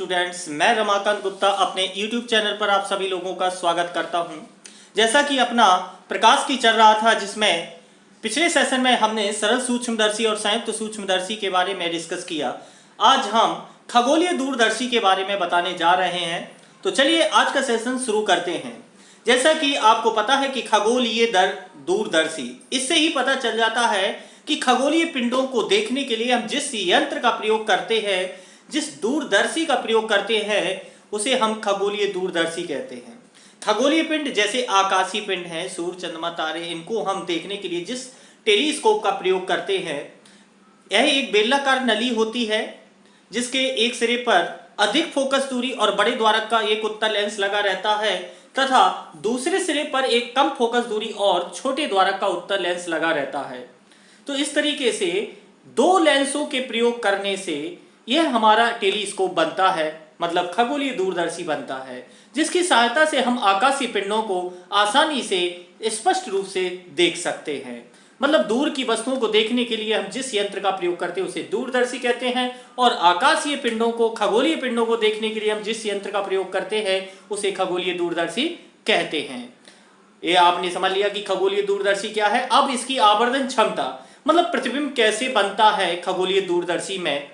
Students, मैं रमाकांत गुप्ता अपने YouTube channel पर आप सभी लोगों का स्वागत करता हूं। जैसा कि अपना प्रकाश की चल रहा था, जिसमें पिछले सेशन में हमने सरल सूक्ष्मदर्शी और संयुक्त सूक्ष्मदर्शी के बारे में डिस्कस किया। आज हम खगोलीय दूरदर्शी के बारे में बताने जा रहे हैं। तो चलिए आज का सेशन शुरू करते हैं। जैसा कि आपको पता है कि खगोलीय दूरदर्शी, इससे ही पता चल जाता है कि खगोलीय पिंडों को देखने के लिए हम जिस यंत्र का प्रयोग करते हैं, जिस दूरदर्शी का प्रयोग करते हैं, उसे हम खगोलीय दूरदर्शी कहते हैं। खगोलीय पिंड जैसे आकाशीय पिंड हैं, सूर्य, चंद्रमा, तारे, इनको हम देखने के लिए जिस टेलीस्कोप का प्रयोग करते हैं, यह एक बेलनाकार नली होती है जिसके एक सिरे पर अधिक फोकस दूरी और बड़े द्वारक का एक उत्तल लेंस लगा रहता है तथा दूसरे सिरे पर एक कम फोकस दूरी और छोटे द्वारक का उत्तल लेंस लगा रहता है। तो इस तरीके से दो लेंसों के प्रयोग करने से यह हमारा टेलीस्कोप बनता है, मतलब खगोलीय दूरदर्शी बनता है, जिसकी सहायता से हम आकाशीय पिंडों को आसानी से स्पष्ट रूप से देख सकते हैं। मतलब दूर की वस्तुओं को देखने के लिए हम जिस यंत्र का प्रयोग करते हैं उसे दूरदर्शी कहते हैं, और आकाशीय पिंडों को, खगोलीय पिंडों को देखने के लिए हम जिस यंत्र का प्रयोग करते हैं उसे खगोलीय दूरदर्शी कहते हैं। ये आपने समझ लिया कि खगोलीय दूरदर्शी क्या है। अब इसकी आवर्धन क्षमता, मतलब प्रतिबिंब कैसे बनता है खगोलीय दूरदर्शी में,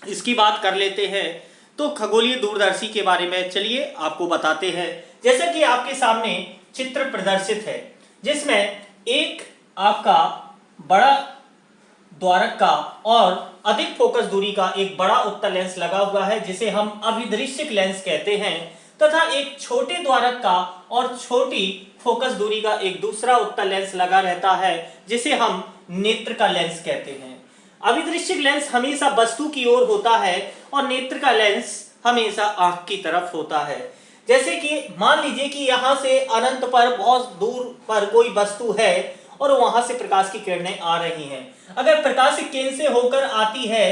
इसकी बात कर लेते हैं। तो खगोलीय दूरदर्शी के बारे में चलिए आपको बताते हैं। जैसा कि आपके सामने चित्र प्रदर्शित है, जिसमें एक आपका बड़ा द्वारक का और अधिक फोकस दूरी का एक बड़ा उत्तल लेंस लगा हुआ है, जिसे हम अभिदृश्यक लेंस कहते हैं, तथा एक छोटे द्वारक का और छोटी फोकस दूरी का एक दूसरा उत्तल लेंस लगा रहता है, जिसे हम नेत्र का लेंस कहते हैं। अभिदृश्यक लेंस हमेशा वस्तु की ओर होता है और नेत्र का लेंस हमेशा आंख की तरफ होता है। जैसे कि मान लीजिए कि यहाँ से अनंत पर बहुत दूर पर कोई वस्तु है और वहां से प्रकाश की किरणें आ रही हैं। अगर प्रकाश केंद्र से होकर आती है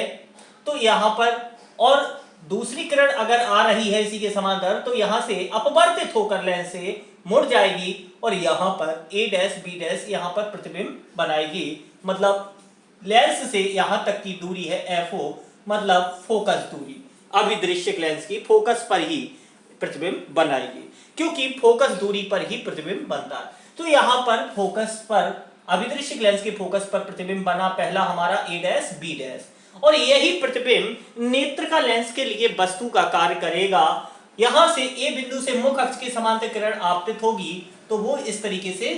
तो यहाँ पर, और दूसरी किरण अगर आ रही है इसी के समांतर, तो यहाँ से अपवर्तित होकर लेंस से मुड़ जाएगी और यहाँ पर A डैश B डैश यहाँ पर प्रतिबिंब बनाएगी। मतलब लेंस से यहाँ तक की दूरी है FO, मतलब फोकस दूरी। अभिदृश्यक लेंस की फोकस पर ही प्रतिबिंब बनाएगी, क्योंकि फोकस दूरी पर ही प्रतिबिंब बनता है। तो यहाँ पर फोकस पर, अभिदृश्यक लेंस के फोकस पर प्रतिबिंब बना पहला हमारा A डैश B डैश, और यही प्रतिबिंब नेत्र का लेंस के लिए वस्तु का कार्य करेगा। यहां से A बिंदु से मुख्य अक्ष के समांतर किरण आपतित होगी तो वो इस तरीके से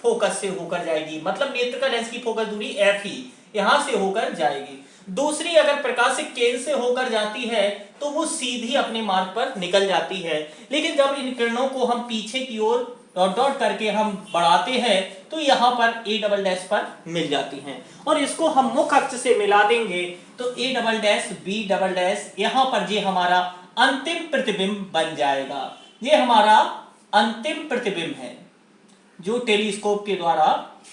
फोकस से होकर जाएगी। मतलब नेत्र का लेंस की फोकस दूरी F ही यहां से होकर जाएगी। दूसरी, अगर प्रकाशिक केंद्र से होकर जाती है तो वो सीधी अपने मार्ग पर निकल जाती है। लेकिन जब इन किरणों को हम पीछे की ओर डॉट डॉट करके हम बढ़ाते हैं तो यहाँ पर A डबल डैश पर मिल जाती हैं, और इसको हम मुख्य अक्ष से मिला देंगे तो A double dash B double dash, यहाँ पर ये हमारा अंतिम प्रतिबिंब बन जाएगा। ये हमारा अंतिम प्रतिबिंब है जो टेलीस्कोप के द्वारा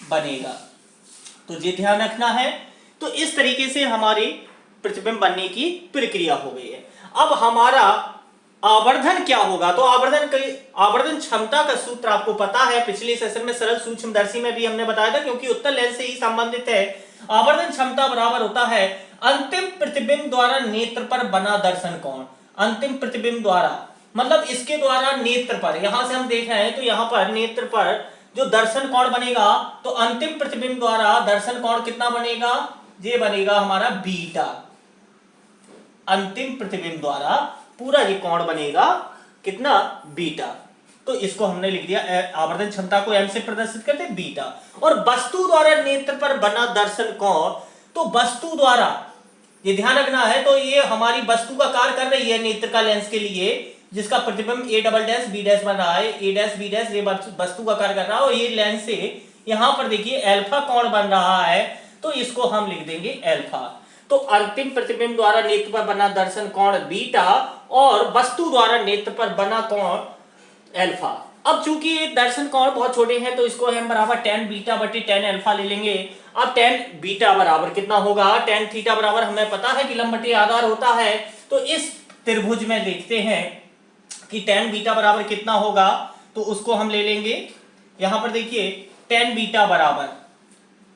बनेगा। तो ये ध्यान रखना है। तो इस तरीके से हमारी प्रतिबिंब बनने की प्रक्रिया हो गई है। अब हमारा आवर्धन क्या होगा? तो आवर्धन क्षमता का सूत्र आपको पता है, पिछले सेशन में सरल सूक्ष्मदर्शी में भी हमने बताया था, क्योंकि उत्तल लेंस से ही संबंधित है। आवर्धन क्षमता बराबर होता है अंतिम प्रतिबिंब द्वारा नेत्र पर बना दर्शन कोण। अंतिम प्रतिबिंब द्वारा मतलब इसके द्वारा नेत्र पर, यहां से हम देख रहे हैं तो यहां पर नेत्र पर जो दर्शन कोण बनेगा, तो अंतिम प्रतिबिंब द्वारा दर्शन कोण कितना बनेगा? ये बनेगा हमारा बीटा। अंतिम प्रतिबिंब द्वारा पूरा ये कोण बनेगा कितना? बीटा। तो इसको हमने लिख दिया, आवर्धन क्षमता को m से प्रदर्शित करते हैं बीटा। और वस्तु द्वारा नेत्र पर बना दर्शन कोण, तो वस्तु द्वारा, ये ध्यान रखना है, तो ये हमारी वस्तु का कार्य कर रही है नेत्र का लेंस के लिए, जिसका प्रतिबिंब A double dash B dash बन रहा है। A डैश B डैश ये वस्तु का कार्य कर रहा है, और ये लेंस से यहाँ पर देखिए अल्फा कोण बन रहा है, तो इसको हम लिख देंगे अल्फा। तो अंतिम प्रतिबिंब द्वारा नेत्र पर बना दर्शन कोण बीटा और वस्तु द्वारा नेत्र पर बना कोण अल्फा। अब चूंकि ये दर्शन कोण बहुत छोटे हैं तो इसको हम बराबर tan बीटा बटे tan अल्फा ले लेंगे। अब tan बीटा बराबर कितना होगा? tan थीटा बराबर हमें पता है कि लंब बटे आधार होता है। तो इस त्रिभुज में देखते हैं कि tan बीटा बराबर कितना होगा, तो उसको हम ले लेंगे। यहां पर देखिए tan बीटा बराबर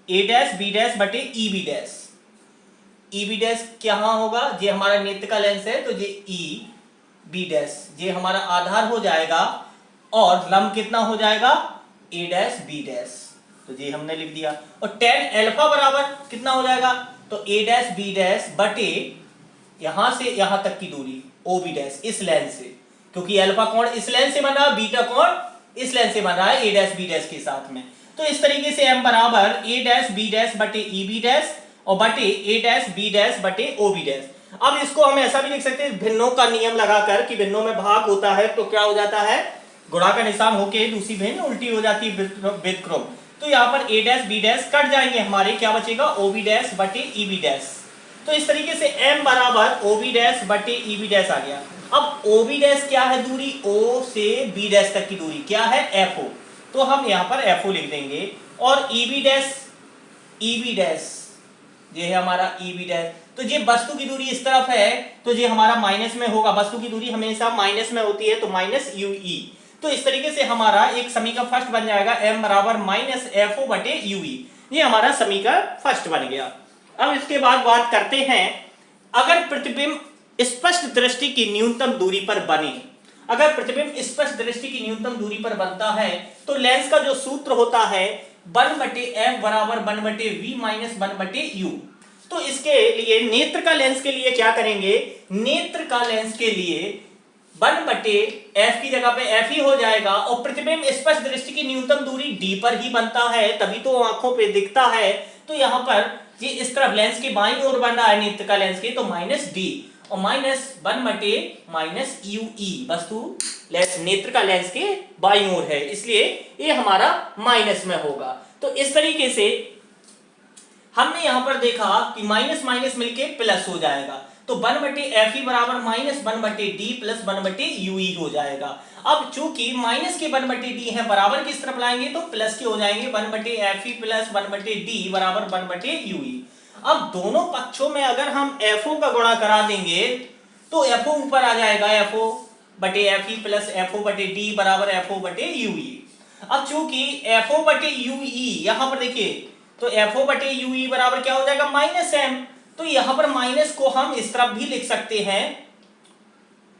A डैश B डैश बटे EB dash. E B dash कहाँ होगा, ये हमारा नेत्र का लेंस है तो ये ई बी डैश ये हमारा आधार हो जाएगा और लंब कितना हो जाएगा ए डैश बी डैश, तो ये हमने लिख दिया। और tan अल्फा बराबर कितना हो जाएगा, तो ए डैश बी डैश बटे यहां से यहां तक की दूरी ओ बी डैश इस लेंस से, क्योंकि अल्फा कोण इस लेंस से बन रहा है, बीटा कोण इस लेंस से बन रहा है ए डैश बी डैश के साथ में। तो इस तरीके से m बराबर ए डैश बी डैश बटे ई बी डैश और बटे ए डैश बी डैश बटे ओ बी डैश। अब इसको हम ऐसा भी लिख सकते हैं भिन्नों का नियम लगाकर कि भिन्नों में भाग होता है तो क्या हो जाता है, गुणा का निशान होके दूसरी भिन्न उल्टी हो जाती है व्युत्क्रम, तो यहाँ पर ए डैश बी डैश कट जाएंगे हमारे, क्या बचेगा ओ बी डैश बटे ई बी डैश। तो इस तरीके से m बराबर ओ बी डैश बटे ई बी डैश आ गया। अब ओ बी डैश क्या है, दूरी o से b डैश तक की दूरी क्या है fo, तो हम यहाँ पर fo लिख देंगे। और ई बी डैश ये है हमारा ई बी डैश, तो ये वस्तु की दूरी इस तरफ है तो ये हमारा माइनस में होगा, वस्तु की दूरी हमेशा माइनस में होती है तो माइनस यू ई। तो इस तरीके से हमारा एक समीकरण फर्स्ट बन जाएगा m बराबर माइनस fo बटे यू ई, ये हमारा समीकरण फर्स्ट बन गया। अब इसके बाद बात करते हैं अगर प्रतिबिंब स्पष्ट दृष्टि की न्यूनतम दूरी पर बने, अगर प्रतिबिंब स्पष्ट दृष्टि की न्यूनतम दूरी पर बनता है तो लेंस का जो सूत्र होता है 1/f बराबर 1/v माइनस 1/u। तो इसके लिए नेत्र का लेंस के लिए क्या करेंगे, नेत्र का लेंस के लिए 1/f की जगह पे f ही हो जाएगा और प्रतिबिंब स्पष्ट दृष्टि की न्यूनतम दूरी d पर ही बनता है तभी तो आंखों पे दिखता है। तो यहाँ पर ये इस तरफ लेंस के बाईं ओर बन रहा है नेत्र का लेंस के, तो माइनस डी और माइनस 1 माइनस यू ई, वस्तु लेंस नेत्र का लेंस के बाईं ओर है इसलिए ये हमारा माइनस में होगा। तो इस तरीके से हमने यहां पर देखा कि माइनस माइनस मिलके प्लस हो जाएगा, तो 1/fe बराबर माइनस 1/d प्लस 1/ue हो जाएगा। अब चूंकि माइनस के 1/d है बराबर किस तरफ लाएंगे तो प्लस के हो जाएंगे, 1/fe प्लस 1/d बराबर 1/ue। अब दोनों पक्षों में अगर हम fo का गुणा करा देंगे तो fo ऊपर आ जाएगा, fo/fe प्लस fo/d बराबर fo/ue। अब चूंकि fo/ue यहां पर देखिए तो fo/ue बराबर क्या हो जाएगा -m, तो यहां पर माइनस को हम इस तरफ भी लिख सकते हैं,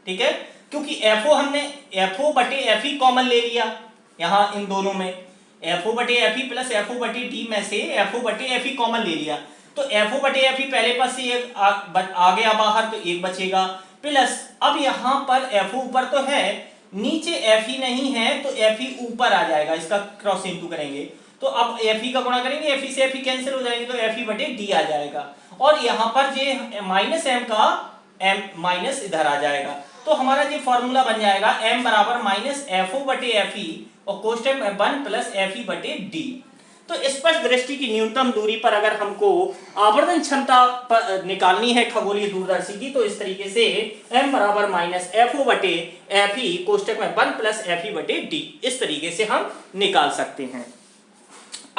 ठीक है, क्योंकि fo हमने fo/fe कॉमन ले लिया यहां इन दोनों में, fo/fe प्लस fo/d में से fo/fe कॉमन ले लिया, तो fo/fe पहले पास से एक आ गया बाहर तो एक बचेगा, प्लस अब यहां पर fo ऊपर तो है नीचे fe नहीं है तो fe ऊपर आ जाएगा, इसका क्रॉस इंटू करेंगे तो अब fe का गुणा करेंगे, fe से fe कैंसिल हो जाएंगे तो fe/d आ जाएगा और यहां पर ये माइनस m का m माइनस इधर आ जाएगा, तो हमारा ये फॉर्मूला बन जाएगा m बराबर माइनस fo/fe और कोष्टक में 1 प्लस fe/d। तो स्पष्ट दृष्टि की न्यूनतम दूरी पर अगर हमको आवर्धन क्षमता निकालनी है खगोलीय दूरदर्शी की तो इस तरीके से m बराबर माइनस fo/fe कोष्टक में 1 प्लस fe/d इस तरीके से हम निकाल सकते हैं।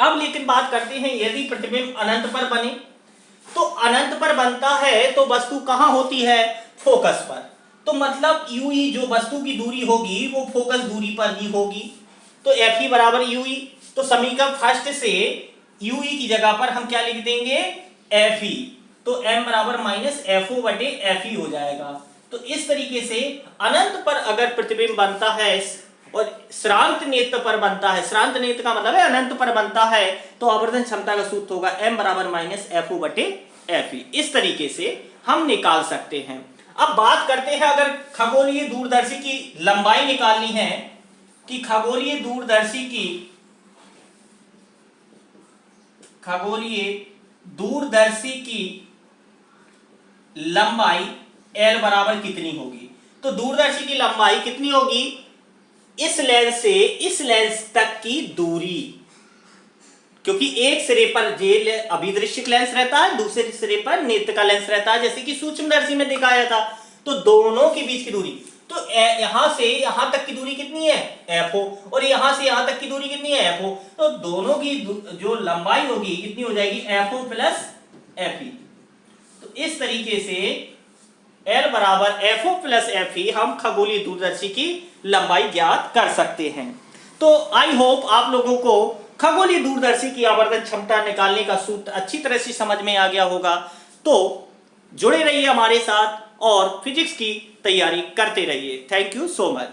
अब लेकिन बात करते हैं यदि प्रतिबिंब अनंत पर बने, तो अनंत पर बनता है तो वस्तु कहां होती है, फोकस पर, तो मतलब ue जो वस्तु की दूरी होगी वो फोकस दूरी पर ही होगी, तो fe बराबर ue, तो समीकरण फर्स्ट से ue की जगह पर हम क्या लिख देंगे fe, तो m बराबर माइनस fo/fe हो जाएगा। तो इस तरीके से अनंत पर अगर प्रतिबिंब बनता है और श्रांत नेत्र पर बनता है, श्रांत नेत्र का मतलब है अनंत पर बनता है, तो आवर्धन क्षमता का सूत्र होगा m बराबर माइनस fo/fe। इस तरीके से हम निकाल सकते हैं। अब बात करते हैं अगर खगोलीय दूरदर्शी की लंबाई निकालनी है कि खगोलीय दूरदर्शी की लंबाई L बराबर कितनी होगी, तो दूरदर्शी की लंबाई कितनी होगी, इस लेंस से इस लेंस तक की दूरी, क्योंकि एक सिरे पर जे अभिदृश्यक लेंस रहता है दूसरे सिरे पर नेत्र का लेंस रहता है, जैसे कि सूक्ष्मदर्शी में दिखाया था, तो दोनों के बीच की दूरी, तो यहां से यहां तक की दूरी कितनी है fo और यहां से यहां तक की दूरी कितनी है fo, तो दोनों की जो लंबाई होगी कितनी हो जाएगी fo प्लस fe। तो इस तरीके से L बराबर fo प्लस fe हम खगोलीय दूरदर्शी की लंबाई ज्ञात कर सकते हैं। तो आई होप आप लोगों को खगोलीय दूरदर्शी की आवर्धन क्षमता निकालने का सूत्र अच्छी तरह से समझ में आ गया होगा। तो जुड़े रहिए हमारे साथ और फिजिक्स की तैयारी करते रहिए। Thank you so much.